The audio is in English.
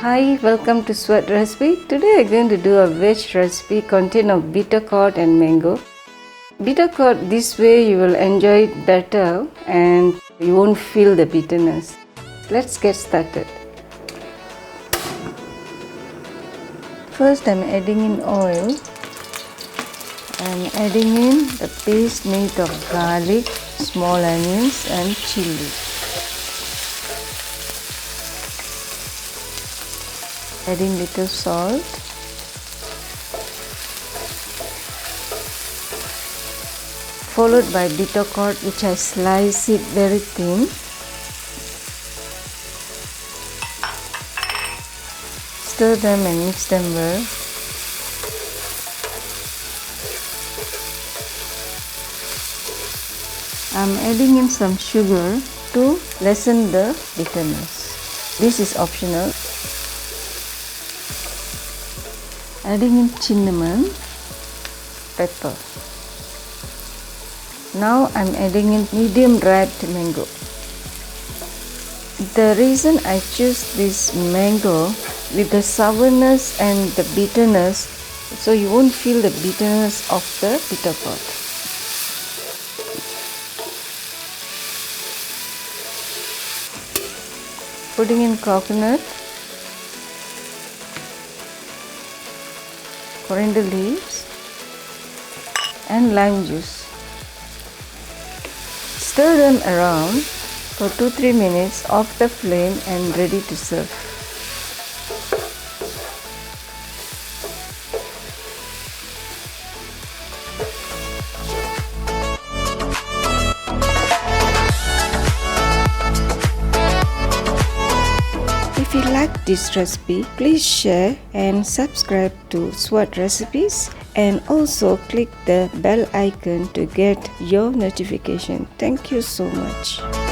Hi, welcome to Sevat recipe. Today I'm going to do a veg recipe contain of bitter gourd and mango. Bitter gourd, this way you will enjoy it better and you won't feel the bitterness. Let's get started. First I'm adding in oil. I'm adding in the paste made of garlic, small onions and chili. Adding little salt, followed by bitter gourd, which I slice it very thin. Stir them and mix them well. I'm adding in some sugar to lessen the bitterness. This is optional. Adding in cinnamon, pepper. Now I'm adding in medium ripe mango. The reason I choose this mango with the sourness and the bitterness, so you won't feel the bitterness of the bitter gourd. Putting in coconut, coriander leaves and lime juice. Stir them around for 2-3 minutes off the flame and ready to serve. If you like this recipe, please share and subscribe to Sevat recipes and also click the bell icon to get your notification. Thank you so much.